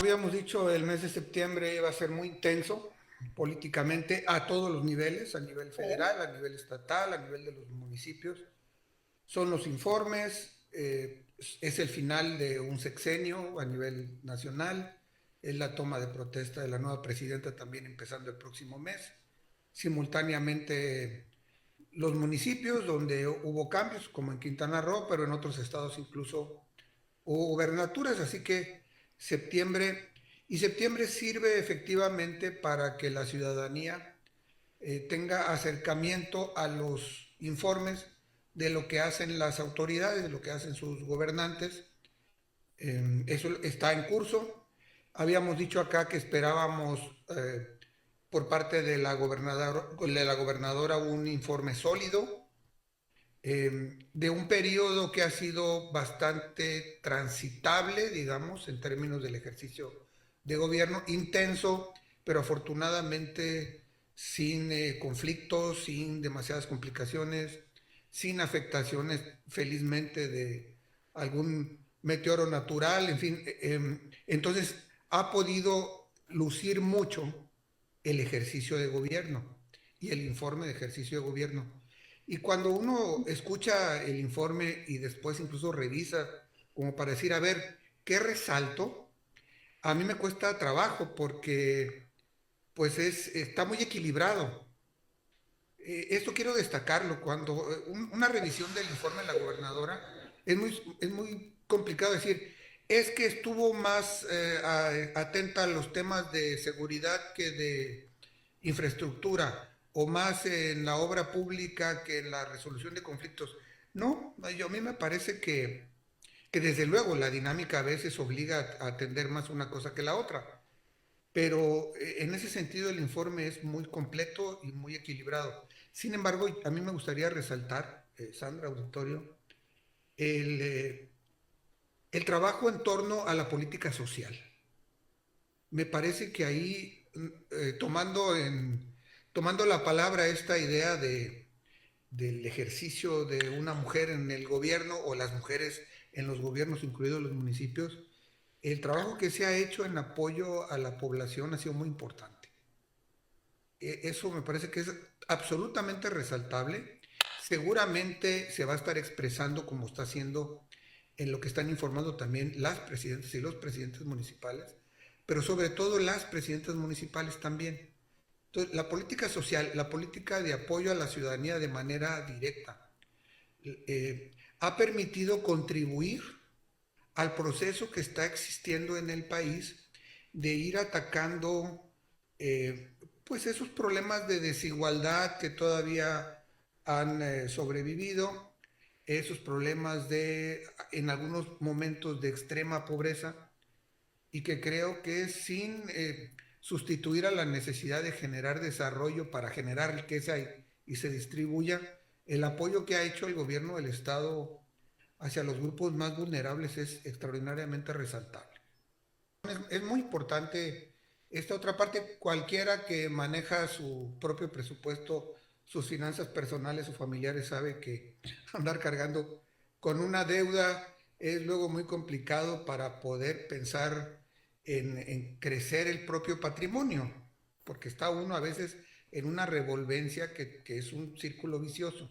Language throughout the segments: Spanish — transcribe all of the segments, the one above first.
habíamos dicho, el mes de septiembre va a ser muy intenso políticamente a todos los niveles, a nivel federal, a nivel estatal, a nivel de los municipios. Son los informes, es el final de un sexenio a nivel nacional, es la toma de protesta de la nueva presidenta también empezando el próximo mes. Simultáneamente los municipios donde hubo cambios, como en Quintana Roo, pero en otros estados incluso hubo gubernaturas, así que septiembre, y septiembre sirve efectivamente para que la ciudadanía tenga acercamiento a los informes de lo que hacen las autoridades, de lo que hacen sus gobernantes. Eso está en curso. Habíamos dicho acá que esperábamos por parte de la gobernadora un informe sólido de un periodo que ha sido bastante transitable, digamos, en términos del ejercicio de gobierno, intenso, pero afortunadamente sin conflictos, sin demasiadas complicaciones, sin afectaciones, felizmente, de algún meteoro natural, en fin. Entonces, ha podido lucir mucho el ejercicio de gobierno y el informe de ejercicio de gobierno. Y cuando uno escucha el informe y después incluso revisa, como para decir, a ver, ¿qué resalto? A mí me cuesta trabajo porque pues está muy equilibrado. Esto quiero destacarlo, cuando una revisión del informe de la gobernadora es muy complicado decir, es que estuvo más atenta a los temas de seguridad que de infraestructura, o más en la obra pública que en la resolución de conflictos. No, a mí me parece que desde luego la dinámica a veces obliga a atender más una cosa que la otra, pero en ese sentido el informe es muy completo y muy equilibrado. Sin embargo, a mí me gustaría resaltar, Sandra, auditorio, el, eh, el trabajo en torno a la política social. Me parece que ahí, tomando la palabra esta idea del ejercicio de una mujer en el gobierno o las mujeres en los gobiernos, incluidos los municipios, el trabajo que se ha hecho en apoyo a la población ha sido muy importante. Eso me parece que es absolutamente resaltable. Seguramente se va a estar expresando como está haciendo en lo que están informando también las presidentas y los presidentes municipales, pero sobre todo las presidentas municipales también. Entonces, la política social, la política de apoyo a la ciudadanía de manera directa, ha permitido contribuir al proceso que está existiendo en el país de ir atacando pues esos problemas de desigualdad que todavía han sobrevivido, esos problemas de en algunos momentos de extrema pobreza, y que creo que sin sustituir a la necesidad de generar desarrollo para generar riqueza y se distribuya, el apoyo que ha hecho el gobierno del Estado hacia los grupos más vulnerables es extraordinariamente resaltable. Es muy importante esta otra parte. Cualquiera que maneja su propio presupuesto, sus finanzas personales o familiares, sabe que andar cargando con una deuda es luego muy complicado para poder pensar en crecer el propio patrimonio, porque está uno a veces en una revolvencia que es un círculo vicioso.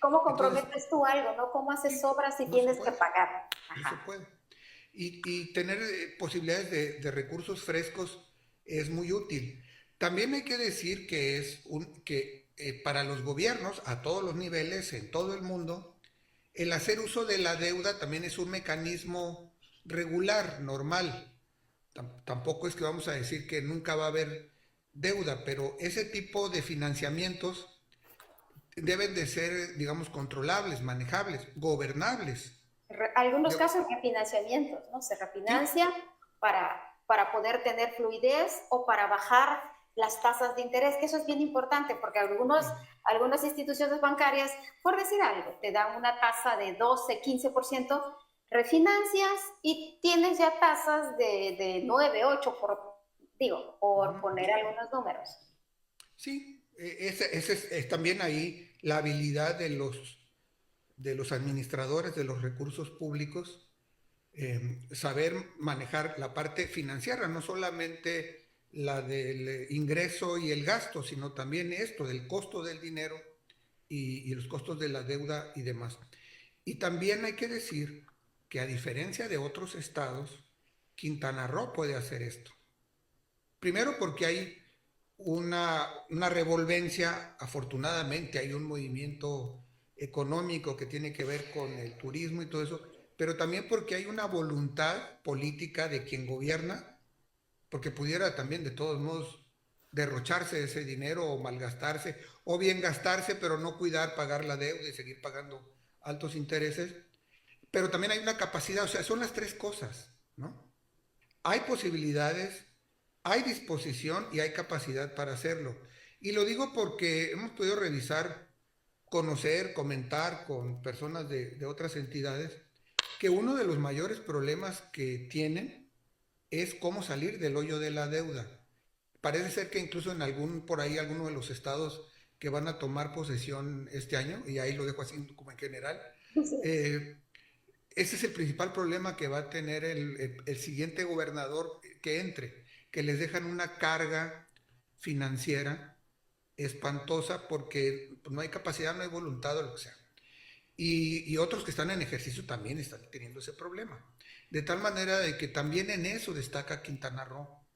¿Cómo Entonces, comprometes tú algo, no? ¿Cómo haces sí, obras si no se tienes que puede, pagar? no se Ajá. puede. Y tener posibilidades de recursos frescos es muy útil. También hay que decir que para los gobiernos, a todos los niveles, en todo el mundo, el hacer uso de la deuda también es un mecanismo regular, normal. Tampoco es que vamos a decir que nunca va a haber deuda, pero ese tipo de financiamientos deben de ser, digamos, controlables, manejables, gobernables. Algunos De, casos refinanciamientos, ¿no? Se sí, refinancia para poder tener fluidez o para bajar las tasas de interés, que eso es bien importante, porque algunas instituciones bancarias, por decir algo, te dan una tasa de 12, 15%, refinancias y tienes ya tasas de 9, 8, por poner algunos números. sí, ese es también ahí la habilidad de los administradores de los recursos públicos, saber manejar la parte financiera, no solamente la del ingreso y el gasto, sino también esto del costo del dinero y los costos de la deuda y demás. Y también hay que decir que a diferencia de otros estados, Quintana Roo puede hacer esto. Primero porque hay una revolvencia, afortunadamente hay un movimiento económico que tiene que ver con el turismo y todo eso, pero también porque hay una voluntad política de quien gobierna, porque pudiera también de todos modos derrocharse ese dinero o malgastarse, o bien gastarse pero no cuidar, pagar la deuda y seguir pagando altos intereses, pero también hay una capacidad, o sea, son las tres cosas, ¿no? Hay posibilidades, hay disposición y hay capacidad para hacerlo. Y lo digo porque hemos podido revisar, conocer, comentar con personas de otras entidades que uno de los mayores problemas que tienen es cómo salir del hoyo de la deuda. Parece ser que incluso en por ahí, alguno de los estados que van a tomar posesión este año, y ahí lo dejo así como en general, eh, ese es el principal problema que va a tener el siguiente gobernador que entre, que les dejan una carga financiera espantosa porque pues, no hay capacidad, no hay voluntad o lo que sea. Y otros que están en ejercicio también están teniendo ese problema. De tal manera de que también en eso destaca Quintana Roo,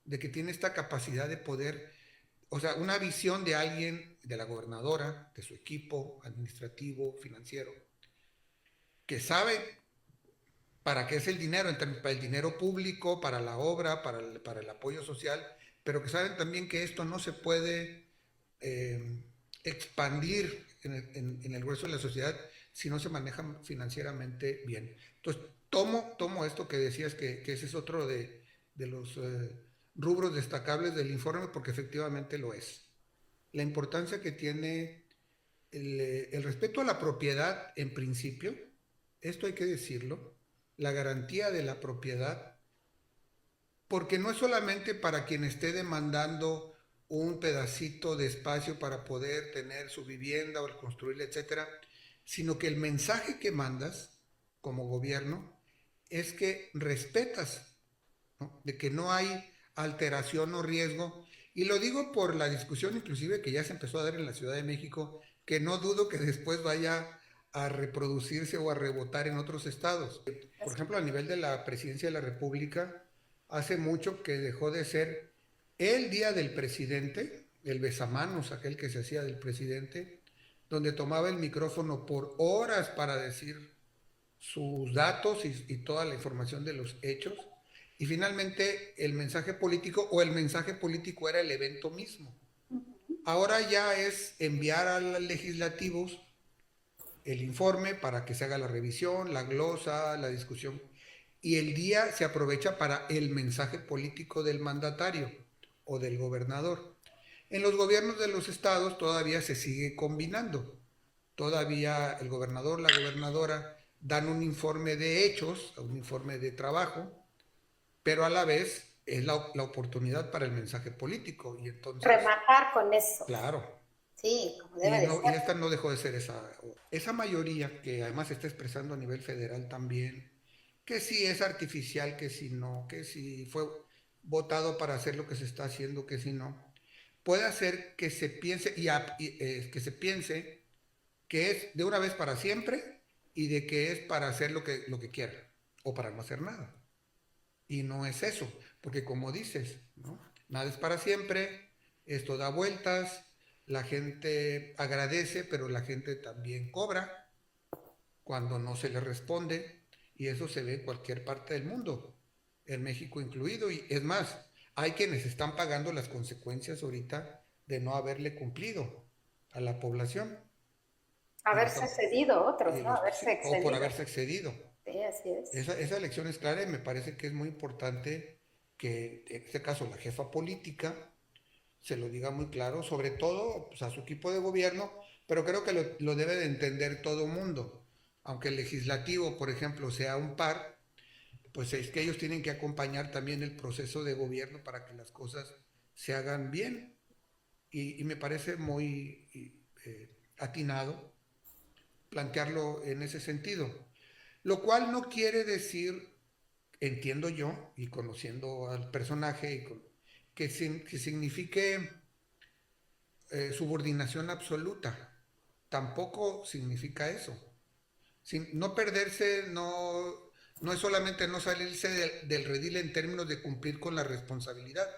de que tiene esta capacidad de poder, o sea, una visión de alguien, de la gobernadora, de su equipo administrativo, financiero, que sabe para qué es el dinero, para el dinero público, para la obra, para el apoyo social, pero que saben también que esto no se puede eh, expandir en el grueso de la sociedad si no se maneja financieramente bien. Entonces, tomo esto que decías, que ese es otro de los rubros destacables del informe, porque efectivamente lo es. La importancia que tiene el respeto a la propiedad en principio, esto hay que decirlo, la garantía de la propiedad, porque no es solamente para quien esté demandando un pedacito de espacio para poder tener su vivienda o el construirla, etcétera, sino que el mensaje que mandas como gobierno es que respetas, ¿no? De que no hay alteración o riesgo. Y lo digo por la discusión inclusive que ya se empezó a dar en la Ciudad de México, que no dudo que después vaya a reproducirse o a rebotar en otros estados. Por ejemplo, a nivel de la Presidencia de la República, hace mucho que dejó de ser el día del presidente, el besamanos, aquel que se hacía del presidente, donde tomaba el micrófono por horas para decir sus datos y toda la información de los hechos. Y finalmente el mensaje político o el mensaje político era el evento mismo. Ahora ya es enviar a los legislativos el informe para que se haga la revisión, la glosa, la discusión. Y el día se aprovecha para el mensaje político del mandatario o del gobernador. En los gobiernos de los estados todavía se sigue combinando. Todavía el gobernador, la gobernadora dan un informe de hechos, un informe de trabajo, pero a la vez es la oportunidad para el mensaje político. Y entonces, Rematar con eso. claro, Sí, como debe de y ser. esta no dejó de ser esa mayoría que además se está expresando a nivel federal también, que si es artificial, que si no, que si fue votado para hacer lo que se está haciendo, que si no, puede hacer que se piense que se piense que es de una vez para siempre y de que es para hacer lo que quiera o para no hacer nada. Y no es eso, porque como dices, ¿no? Nada es para siempre, esto da vueltas, la gente agradece, pero la gente también cobra cuando no se le responde, y eso se ve en cualquier parte del mundo, en México incluido, y es más, hay quienes están pagando las consecuencias ahorita de no haberle cumplido a la población. Y Haberse cedido otros, ¿no? Haberse sí, o por excedido. haberse excedido. Sí, así es. Esa elección es clara y me parece que es muy importante que, en este caso, la jefa política se lo diga muy claro, sobre todo pues, a su equipo de gobierno, pero creo que lo debe de entender todo mundo. Aunque el legislativo, por ejemplo, sea un par, pues es que ellos tienen que acompañar también el proceso de gobierno para que las cosas se hagan bien. Y me parece muy atinado plantearlo en ese sentido. Lo cual no quiere decir, entiendo yo, y conociendo al personaje, que signifique subordinación absoluta. Tampoco significa eso. No perderse no es solamente no salirse del redil en términos de cumplir con la responsabilidad,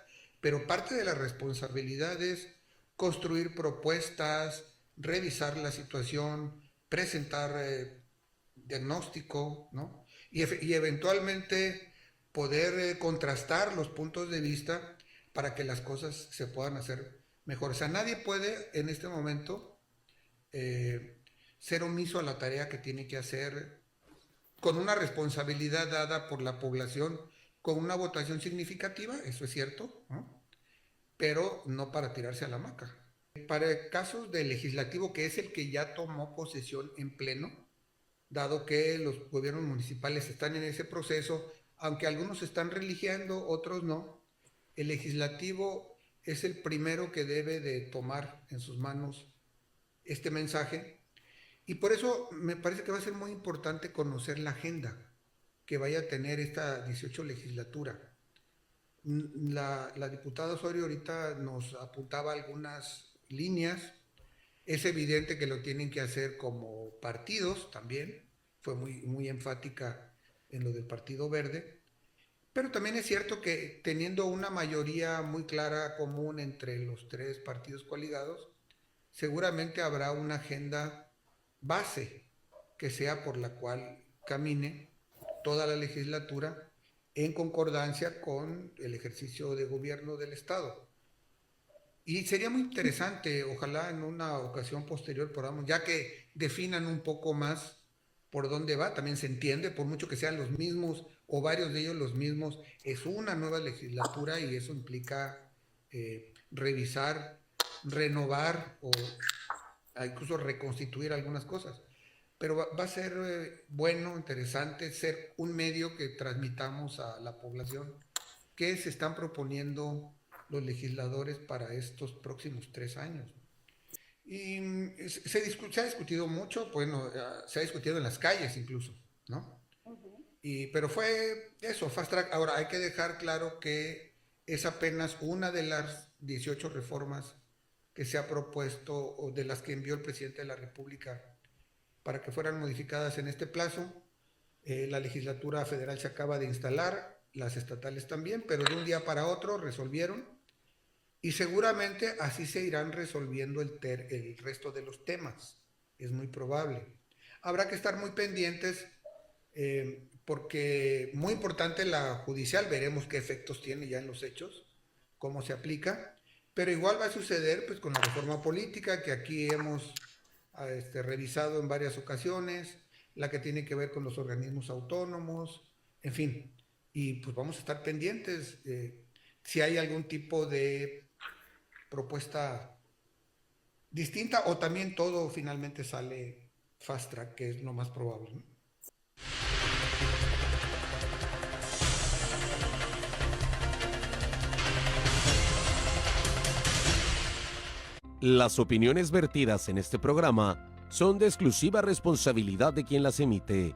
pero parte de la responsabilidad es construir propuestas, revisar la situación, presentar diagnóstico, ¿no? Y eventualmente poder contrastar los puntos de vista para que las cosas se puedan hacer mejor. O sea, nadie puede en este momento eh, ser omiso a la tarea que tiene que hacer con una responsabilidad dada por la población, con una votación significativa, eso es cierto, ¿no? Pero no para tirarse a la hamaca. Para casos de legislativo, que es el que ya tomó posesión en pleno, dado que los gobiernos municipales están en ese proceso, aunque algunos están religiendo, otros no, el legislativo es el primero que debe de tomar en sus manos este mensaje, y por eso me parece que va a ser muy importante conocer la agenda que vaya a tener esta 18 legislatura. La diputada Osorio ahorita nos apuntaba algunas líneas. Es evidente que lo tienen que hacer como partidos también. Fue muy enfática en lo del Partido Verde. Pero también es cierto que teniendo una mayoría muy clara común entre los tres partidos coaligados, seguramente habrá una agenda base que sea por la cual camine toda la legislatura en concordancia con el ejercicio de gobierno del Estado. Y sería muy interesante, ojalá en una ocasión posterior podamos, ya que definan un poco más por dónde va, también se entiende, por mucho que sean los mismos o varios de ellos los mismos, es una nueva legislatura y eso implica revisar, renovar o incluso reconstituir algunas cosas. Pero va a ser bueno, interesante ser un medio que transmitamos a la población qué se están proponiendo los legisladores para estos próximos 3 años. Y se ha discutido mucho, bueno, se ha discutido en las calles incluso, ¿no? Pero fue eso, fast track. Ahora hay que dejar claro que es apenas una de las 18 reformas que se ha propuesto o de las que envió el presidente de la República para que fueran modificadas en este plazo. La legislatura federal se acaba de instalar, las estatales también, pero de un día para otro resolvieron y seguramente así se irán resolviendo el resto de los temas. Es muy probable. Habrá que estar muy pendientes porque muy importante la judicial, veremos qué efectos tiene ya en los hechos, cómo se aplica, pero igual va a suceder pues con la reforma política que aquí hemos revisado en varias ocasiones, la que tiene que ver con los organismos autónomos, en fin, y pues vamos a estar pendientes si hay algún tipo de propuesta distinta o también todo finalmente sale fast track, que es lo más probable, ¿no? Las opiniones vertidas en este programa son de exclusiva responsabilidad de quien las emite